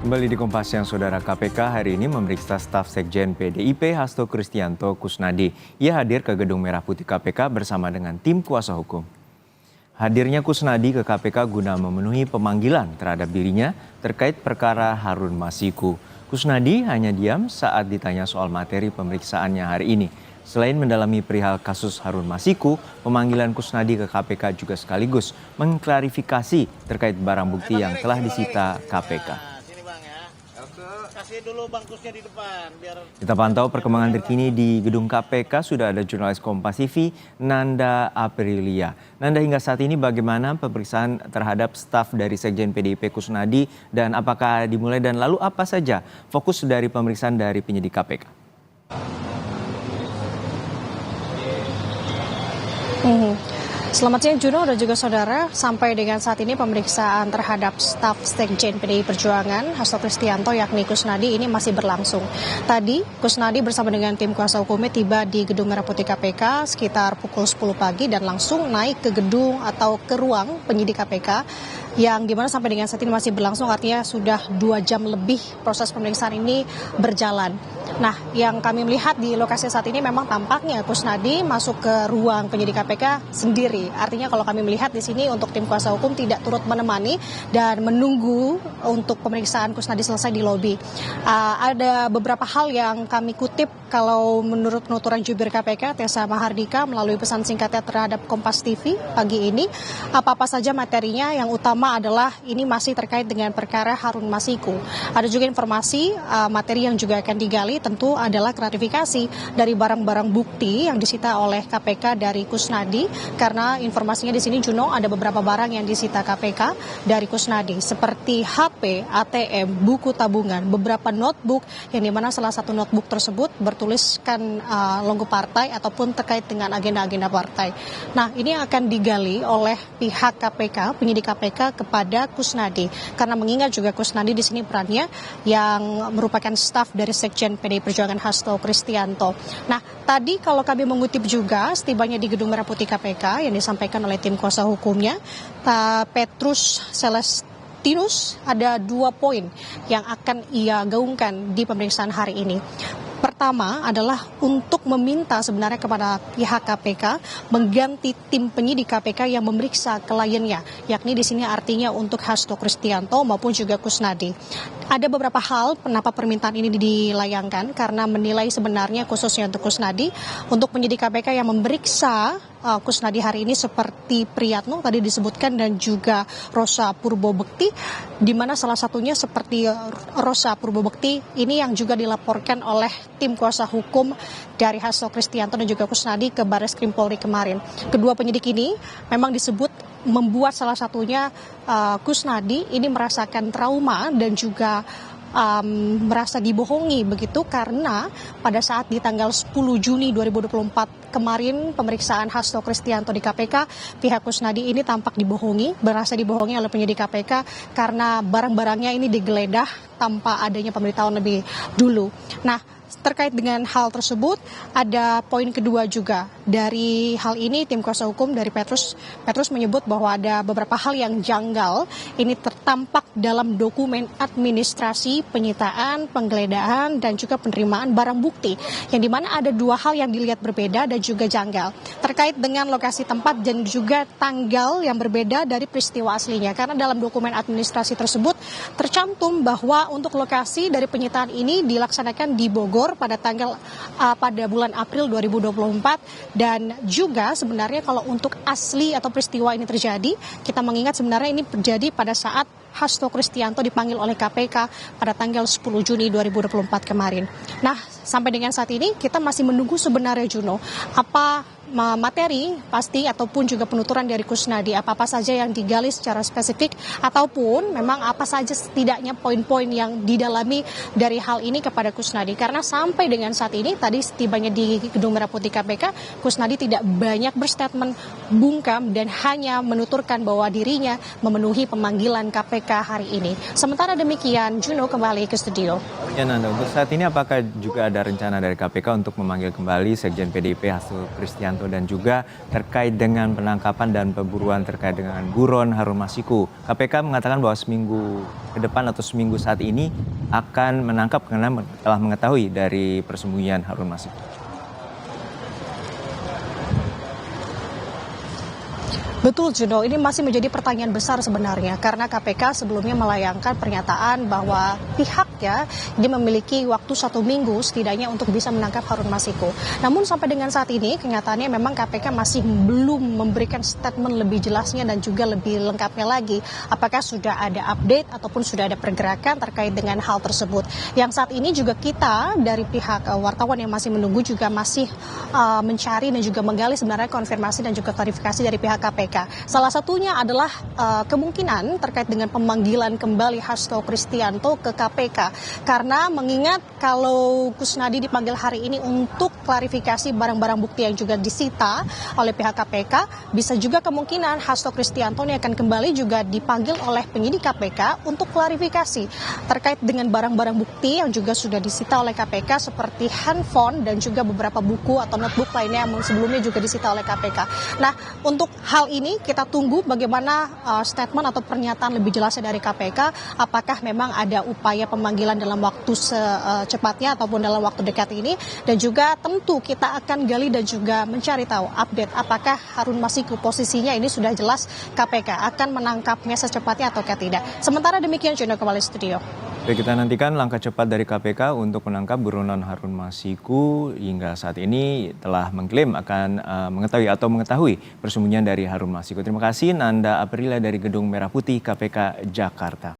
Kembali di Kompas Siang, Saudara. KPK hari ini memeriksa staf Sekjen PDIP Hasto Kristianto Kusnadi. Ia hadir ke Gedung Merah Putih KPK bersama dengan tim kuasa hukum. Hadirnya Kusnadi ke KPK guna memenuhi pemanggilan terhadap dirinya terkait perkara Harun Masiku. Kusnadi hanya diam saat ditanya soal materi pemeriksaannya hari ini. Selain mendalami perihal kasus Harun Masiku, pemanggilan Kusnadi ke KPK juga sekaligus mengklarifikasi terkait barang bukti yang telah disita KPK. Kasih dulu bangkusnya di depan biar Kita pantau perkembangan terkini di gedung KPK. Sudah ada jurnalis Kompas TV Nanda Aprilia. Nanda, hingga saat ini bagaimana pemeriksaan terhadap staf dari Sekjen PDIP Kusnadi dan apakah dimulai dan lalu apa saja fokus dari pemeriksaan dari penyidik KPK? Selamat siang Juno dan juga saudara. Sampai dengan saat ini pemeriksaan terhadap staf Sekjen PDI Perjuangan Hasto Kristianto yakni Kusnadi ini masih berlangsung. Tadi Kusnadi bersama dengan tim kuasa hukumnya tiba di Gedung Merah Putih KPK sekitar pukul 10 pagi dan langsung naik ke gedung atau ke ruang penyidik KPK yang dimana sampai dengan saat ini masih berlangsung, artinya sudah 2 jam lebih proses pemeriksaan ini berjalan. Nah, yang kami melihat di lokasi saat ini memang tampaknya Kusnadi masuk ke ruang penyidik KPK sendiri. Artinya kalau kami melihat di sini untuk tim kuasa hukum tidak turut menemani dan menunggu untuk pemeriksaan Kusnadi selesai di lobi. Ada beberapa hal yang kami kutip kalau menurut penuturan jubir KPK Tessa Mahardika melalui pesan singkatnya terhadap Kompas TV pagi ini. Apa-apa saja materinya, yang utama adalah ini masih terkait dengan perkara Harun Masiku. Ada juga informasi materi yang juga akan digali tentu adalah klarifikasi dari barang-barang bukti yang disita oleh KPK dari Kusnadi, karena informasinya di sini Juno ada beberapa barang yang disita KPK dari Kusnadi seperti HP, ATM, buku tabungan, beberapa notebook yang dimana salah satu notebook tersebut bertuliskan logo partai ataupun terkait dengan agenda-agenda partai. Nah, ini akan digali oleh pihak KPK, penyidik KPK kepada Kusnadi, karena mengingat juga Kusnadi di sini perannya yang merupakan staf dari Sekjen PDI Perjuangan Hasto Kristianto. Nah, tadi kalau kami mengutip juga setibanya di Gedung Merah Putih KPK yang disampaikan oleh tim kuasa hukumnya, Petrus Celestinus, ada 2 poin yang akan ia gaungkan di pemeriksaan hari ini. Pertama adalah untuk meminta sebenarnya kepada pihak KPK mengganti tim penyidik KPK yang memeriksa kliennya, yakni di sini artinya untuk Hasto Kristianto maupun juga Kusnadi. Ada beberapa hal kenapa permintaan ini dilayangkan, karena menilai sebenarnya khususnya untuk Kusnadi, untuk penyidik KPK yang memeriksa Kusnadi hari ini seperti Priyatno tadi disebutkan dan juga Rosa Purbobekti, di mana salah satunya seperti Rosa Purbobekti ini yang juga dilaporkan oleh tim kuasa hukum dari Hasto Kristianto dan juga Kusnadi ke Barreskrim Polri kemarin. Kedua penyidik ini memang disebut membuat salah satunya Kusnadi ini merasakan trauma dan juga merasa dibohongi begitu, karena pada saat di tanggal 10 Juni 2024 kemarin pemeriksaan Hasto Kristianto di KPK, pihak Kusnadi ini tampak dibohongi, merasa dibohongi oleh penyidik KPK karena barang-barangnya ini digeledah tanpa adanya pemberitahuan lebih dulu. Nah, terkait dengan hal tersebut, ada poin kedua juga dari hal ini. Tim kuasa hukum dari Petrus menyebut bahwa ada beberapa hal yang janggal ini tertampak dalam dokumen administrasi penyitaan, penggeledahan dan juga penerimaan barang bukti, yang dimana ada 2 hal yang dilihat berbeda dan juga janggal terkait dengan lokasi tempat dan juga tanggal yang berbeda dari peristiwa aslinya, karena dalam dokumen administrasi tersebut tercantum bahwa untuk lokasi dari penyitaan ini dilaksanakan di Bogor pada bulan April 2024, dan juga sebenarnya kalau untuk asli atau peristiwa ini terjadi, kita mengingat sebenarnya ini terjadi pada saat Hasto Kristianto dipanggil oleh KPK pada tanggal 10 Juni 2024 kemarin. Nah, sampai dengan saat ini kita masih menunggu sebenarnya Juno, apa materi pasti ataupun juga penuturan dari Kusnadi, apa-apa saja yang digali secara spesifik ataupun memang apa saja setidaknya poin-poin yang didalami dari hal ini kepada Kusnadi, karena sampai dengan saat ini tadi setibanya di Gedung Merah Putih KPK, Kusnadi tidak banyak berstatement bungkam dan hanya menuturkan bahwa dirinya memenuhi pemanggilan KPK hari ini. Sementara demikian, Juno kembali ke studio. Ya Nanda, untuk saat ini apakah juga ada rencana dari KPK untuk memanggil kembali Sekjen PDIP Hasto Kristianto Kristianto dan juga terkait dengan penangkapan dan pemburuan terkait dengan buron Harun Masiku. KPK mengatakan bahwa seminggu ke depan atau seminggu saat ini akan menangkap karena telah mengetahui dari persembunyian Harun Masiku. Betul Juno, ini masih menjadi pertanyaan besar sebenarnya karena KPK sebelumnya melayangkan pernyataan bahwa pihaknya dia memiliki waktu 1 minggu setidaknya untuk bisa menangkap Harun Masiku. Namun sampai dengan saat ini kenyataannya memang KPK masih belum memberikan statement lebih jelasnya dan juga lebih lengkapnya lagi. Apakah sudah ada update ataupun sudah ada pergerakan terkait dengan hal tersebut. Yang saat ini juga kita dari pihak wartawan yang masih menunggu juga masih mencari dan juga menggali sebenarnya konfirmasi dan juga klarifikasi dari pihak KPK. Salah satunya adalah kemungkinan terkait dengan pemanggilan kembali Hasto Kristianto ke KPK. Karena mengingat kalau Kusnadi dipanggil hari ini untuk klarifikasi barang-barang bukti yang juga disita oleh pihak KPK, bisa juga kemungkinan Hasto Kristianto ini akan kembali juga dipanggil oleh penyidik KPK untuk klarifikasi terkait dengan barang-barang bukti yang juga sudah disita oleh KPK seperti handphone dan juga beberapa buku atau notebook lainnya yang sebelumnya juga disita oleh KPK. Nah, untuk hal ini kita tunggu bagaimana statement atau pernyataan lebih jelasnya dari KPK, apakah memang ada upaya pemanggilan dalam waktu secepatnya ataupun dalam waktu dekat ini, dan juga tentu kita akan gali dan juga mencari tahu update apakah Harun Masiku posisinya ini sudah jelas KPK akan menangkapnya secepatnya atau tidak. Sementara demikian, Jono kembali studio. Baik, kita nantikan langkah cepat dari KPK untuk menangkap buronan Harun Masiku. Hingga saat ini telah mengklaim akan mengetahui persembunyian dari Harun Masiku. Terima kasih Nanda Aprilia dari Gedung Merah Putih KPK Jakarta.